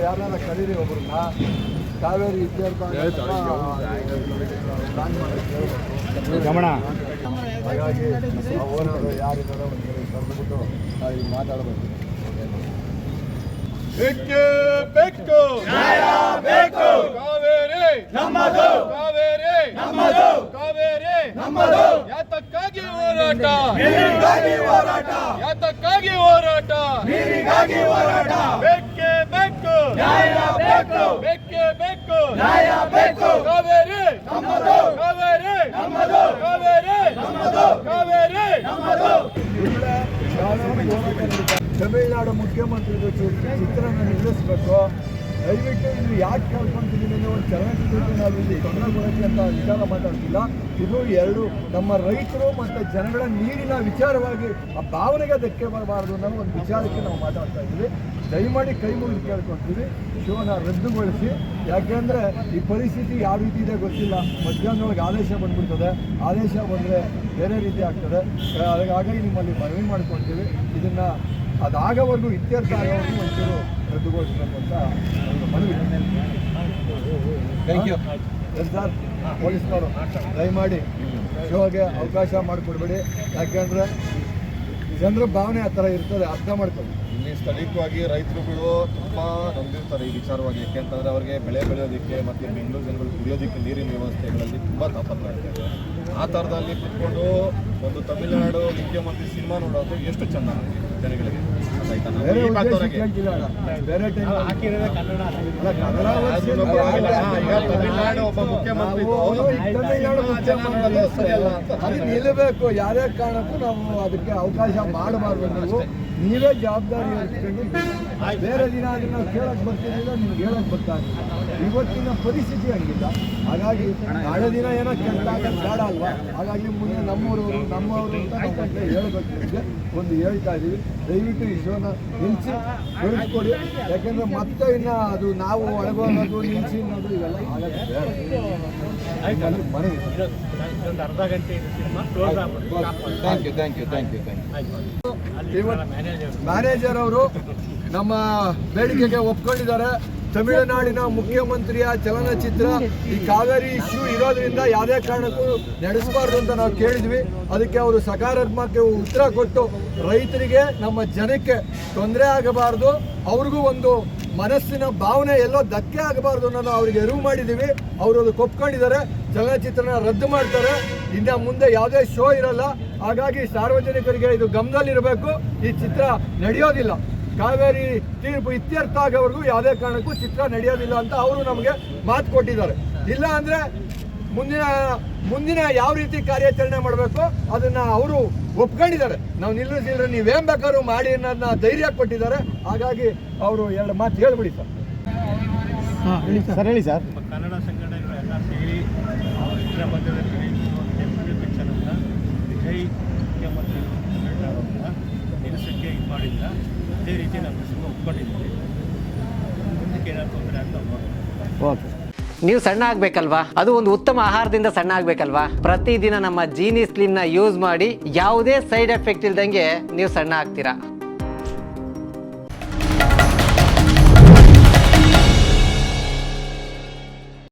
ಯಾರನ್ನ ಕರೀರಿ ಒಬ್ಬರನ್ನ ಕಾವೇರಿ ಇತ್ಯರ್ಥ ಗಮನ. ಹಾಗಾಗಿ ಓನರು ಯಾರಿದ್ದಾರೆ ಒಂದು ಕರೆದುಬಿಟ್ಟು ಇಲ್ಲಿ ಮಾತಾಡಬೇಕು. ಬೇಕೇ ಬೇಕು, ನ್ಯಾಯ ಬೇಕು, ಕಾವೇರಿ ನಮ್ಮದು, ಕಾವೇರಿ ನಮ್ಮದು, ಕಾವೇರಿ ನಮ್ಮದು. ಯಾತಕ್ಕಾಗಿ ಹೋರಾಟ, ನೀರಿಗಾಗಿ ಹೋರಾಟ, ಯಾತಕ್ಕಾಗಿ ಹೋರಾಟ, ನೀರಿಗಾಗಿ ಹೋರಾಟ. ಬೇಕೇ ಬೇಕು, ನ್ಯಾಯ ಬೇಕು, ಬೇಕೇ ಬೇಕು, ನ್ಯಾಯ ಬೇಕು. ಕಾವೇರಿ ನಮ್ಮದು, ಕಾವೇರಿ ನಮ್ಮದು, ಕಾವೇರಿ ನಮ್ಮದು, ಕಾವೇರಿ ನಮ್ಮದು. ತಮಿಳುನಾಡು ಮುಖ್ಯಮಂತ್ರಿಗಳು ಚಿತ್ರನ ನಿಲ್ಲಿಸಬೇಕು. ದಯವಿಟ್ಟು ಇಲ್ಲಿ ಯಾಕೆ ಕೇಳ್ಕೊಂತಿದ್ದೀನಿ ಅಂದರೆ ಒಂದು ಚಲನಚಿತ್ರಕ್ಕೆ ನಾವು ಇಲ್ಲಿ ತೊಂದರೆ ಕೊಡೋಕ್ಕೆ ಅಂತ ವಿಚಾರ ಮಾತಾಡ್ತಿಲ್ಲ. ಇದು ಎರಡು ನಮ್ಮ ರೈತರು ಮತ್ತು ಜನಗಳ ನೀರಿನ ವಿಚಾರವಾಗಿ ಆ ಭಾವನೆಗೆ ಧಕ್ಕೆ ಬರಬಾರ್ದು ಅನ್ನೋ ಒಂದು ವಿಚಾರಕ್ಕೆ ನಾವು ಮಾತಾಡ್ತಾ ಇದ್ದೀವಿ. ದಯಮಾಡಿ ಕೈ ಮುಗಿದು ಕೇಳ್ಕೊಳ್ತೀವಿ, ಶೋನ ರದ್ದುಗೊಳಿಸಿ. ಯಾಕೆಂದರೆ ಈ ಪರಿಸ್ಥಿತಿ ಯಾವ ರೀತಿ ಇದೆ ಗೊತ್ತಿಲ್ಲ. ಮಧ್ಯಾಹ್ನದೊಳಗೆ ಆದೇಶ ಬಂದ್ಬಿಡ್ತದೆ, ಆದೇಶ ಬಂದರೆ ಬೇರೆ ರೀತಿ ಆಗ್ತದೆ. ಹಾಗಾಗಿ ನಿಮ್ಮಲ್ಲಿ ಮನವಿ ಮಾಡ್ಕೊಳ್ತೀವಿ. ಇದನ್ನು ಅದಾಗವರೆಗೂ ಇತ್ಯರ್ಥ ಆಗೋವರೆಗೂ ಒಂಚೂರು ರದ್ದುಗೊಳಿಸಬೇಕು ಅಂತ ಮನವಿ. Thank you sir. ಪೊಲೀಸ್ನವರು ದಯಮಾಡಿ ಶೋಗೆ ಅವಕಾಶ ಮಾಡಿಕೊಡ್ಬೇಡಿ. ಯಾಕೆಂದರೆ ಜನರ ಭಾವನೆ ಆ ಥರ ಇರ್ತದೆ, ಅರ್ಥ ಮಾಡ್ಕೊಳ್ಳಿ. ಇಲ್ಲಿ ಸ್ಥಳೀಯವಾಗಿ ರೈತರುಗಳು ತುಂಬ ನೊಂದಿರ್ತಾರೆ ಈ ವಿಚಾರವಾಗಿ. ಯಾಕೆಂತಂದರೆ ಅವರಿಗೆ ಬೆಳೆ ಬೆಳೆಯೋದಕ್ಕೆ ಮತ್ತು ಬೆಂಗಳೂರು ಜನಗಳು ಕುಡಿಯೋದಕ್ಕೆ ನೀರಿನ ವ್ಯವಸ್ಥೆಗಳಲ್ಲಿ ತುಂಬ ತಾಪತ್ರಾಗ್ತದೆ. ಆ ಥರದಲ್ಲಿ ಕುತ್ಕೊಂಡು ಒಂದು ತಮಿಳುನಾಡು ಮುಖ್ಯಮಂತ್ರಿ ಸಿನಿಮಾ ನೋಡೋದು ಎಷ್ಟು ಚೆಂದ ಜನಗಳಿಗೆ. ಬೇರೆ ತಮಿಳುನಾಡು ಒಬ್ಬ ಮುಖ್ಯಮಂತ್ರಿ ಅದಕ್ಕೆ ನಿಲ್ಲಬೇಕು. ಯಾರೇ ಕಾರಣಕ್ಕೂ ನಾವು ಅದಕ್ಕೆ ಅವಕಾಶ ಮಾಡಬಾರ್ದು. ನೀವೇ ಜವಾಬ್ದಾರಿ ಇಟ್ಕೊಂಡು ಬೇರೆ ದಿನ ಅದನ್ನು ನಾವು ಕೇಳಕ್ಕೆ ಬರ್ತಿರಲಿಲ್ಲ, ನಿಮ್ಗೆ ಹೇಳಕ್ಕೆ ಬರ್ತಾಯಿಲ್ಲ. ಇವತ್ತಿನ ಪರಿಸ್ಥಿತಿ ಹಂಗಿಲ್ಲ. ಹಾಗಾಗಿ ನಾಳೆ ದಿನ ಏನೋ ಕೆಟ್ಟಾಗ ಬೇಡ ಅಲ್ವಾ. ಹಾಗಾಗಿ ಮುಂದೆ ನಮ್ಮವರು ಅಂತ ನಾವು ಮತ್ತೆ ಹೇಳಬೇಕು. ನಿಮಗೆ ಒಂದು ಹೇಳ್ತಾ ಇದ್ದೀವಿ, ದಯವಿಟ್ಟು ಈ ಶೋನ ನಿಲ್ಲಿಸಿ ಬೆಳೆಸ್ಕೊಡಿ. ಯಾಕೆಂದರೆ ಮತ್ತೆ ಇನ್ನು ಅದು ನಾವು ಒಳಗೋಗೋದು ನಿಲ್ಲಿಸಿ ಅನ್ನೋದು ಇವೆಲ್ಲ ಆಗಕ್ಕೆ ಬೇಡ. ಮನವಿ. ಅರ್ಧ ಗಂಟೆ ಮ್ಯಾನೇಜರ್ ಅವರು ನಮ್ಮ ಬೇಡಿಕೆಗೆ ಒಪ್ಕೊಂಡಿದ್ದಾರೆ. ತಮಿಳುನಾಡಿನ ಮುಖ್ಯಮಂತ್ರಿಯ ಚಲನಚಿತ್ರ ಈ ಕಾವೇರಿ ಇಶ್ಯೂ ಇರೋದ್ರಿಂದ ಯಾವುದೇ ಕಾರಣಕ್ಕೂ ನಡೆಸಬಾರ್ದು ಅಂತ ನಾವು ಕೇಳಿದ್ವಿ. ಅದಕ್ಕೆ ಅವರು ಸಕಾರಾತ್ಮಕ ಉತ್ತರ ಕೊಟ್ಟು ರೈತರಿಗೆ, ನಮ್ಮ ಜನಕ್ಕೆ ತೊಂದರೆ ಆಗಬಾರ್ದು, ಅವ್ರಿಗೂ ಒಂದು ಮನಸ್ಸಿನ ಭಾವನೆ ಎಲ್ಲೋ ಧಕ್ಕೆ ಆಗಬಾರ್ದು ಅನ್ನೋದು ಅವರಿಗೆ ಅರಿವು ಮಾಡಿದ್ದೀವಿ. ಅವರು ಅದಕ್ಕೆ ಒಪ್ಕೊಂಡಿದ್ದಾರೆ. ಚಲನಚಿತ್ರನ ರದ್ದು ಮಾಡ್ತಾರೆ. ಇನ್ನು ಮುಂದೆ ಯಾವುದೇ ಶೋ ಇರಲ್ಲ. ಹಾಗಾಗಿ ಸಾರ್ವಜನಿಕರಿಗೆ ಇದು ಗಮನದಲ್ಲಿರಬೇಕು. ಈ ಚಿತ್ರ ನಡೆಯೋದಿಲ್ಲ. ಕಾವೇರಿ ತೀರ್ಪು ಇತ್ಯರ್ಥ ಆಗೋವರೆಗೂ ಯಾವುದೇ ಕಾರಣಕ್ಕೂ ಚಿತ್ರ ನಡೆಯೋದಿಲ್ಲ ಅಂತ ಅವರು ನಮಗೆ ಮಾತು ಕೊಟ್ಟಿದ್ದಾರೆ. ಇಲ್ಲ ಅಂದರೆ ಮುಂದಿನ ಯಾವ ರೀತಿ ಕಾರ್ಯಾಚರಣೆ ಮಾಡಬೇಕು ಅದನ್ನು ಅವರು ಒಪ್ಕೊಂಡಿದ್ದಾರೆ. ನಾವು ನಿಲ್ಲಿಸಿದ್ರೆ ನೀವೇನು ಬೇಕಾದ್ರೂ ಮಾಡಿ ಅನ್ನೋದನ್ನ ಧೈರ್ಯ ಕೊಟ್ಟಿದ್ದಾರೆ. ಹಾಗಾಗಿ ಅವರು ಎರಡು ಮಾತು ಹೇಳ್ಬಿಡಿ ಸರ್. ಹೇಳಿ ಸರ್. ಕನ್ನಡ ಸಂಘಟನೆಗಳು ಎಲ್ಲ ಸೇರಿ ಚಿತ್ರಬಂಧದಲ್ಲಿ ಪಿಕ್ಚರನ್ನು ವಿಜಯ್ ಮುಖ್ಯಮಂತ್ರಿ ನಿಲ್ಲಿಸೋಕ್ಕೆ ಇದು ಮಾಡಿಲ್ಲ. ಅದೇ ರೀತಿ ನಮ್ಮ ಸಿನಿಮಾ ಒಪ್ಕೊಂಡಿದ್ದೀವಿ. ಮುಂದಕ್ಕೆ ಏನಾದ್ರು ತೊಂದರೆ ಆಗ್ತಾ ಓಕೆ. ನೀವು ಸಣ್ಣ ಆಗ್ಬೇಕಲ್ವಾ? ಅದು ಒಂದು ಉತ್ತಮ ಆಹಾರದಿಂದ ಸಣ್ಣ ಆಗ್ಬೇಕಲ್ವಾ? ಪ್ರತಿದಿನ ನಮ್ಮ ಜೀನಿ ಸ್ಲಿಮ್ನ ಯೂಸ್ ಮಾಡಿ ಯಾವುದೇ ಸೈಡ್ ಎಫೆಕ್ಟ್ ಇಲ್ದಂಗೆ ನೀವು ಸಣ್ಣ ಆಗ್ತೀರಾ.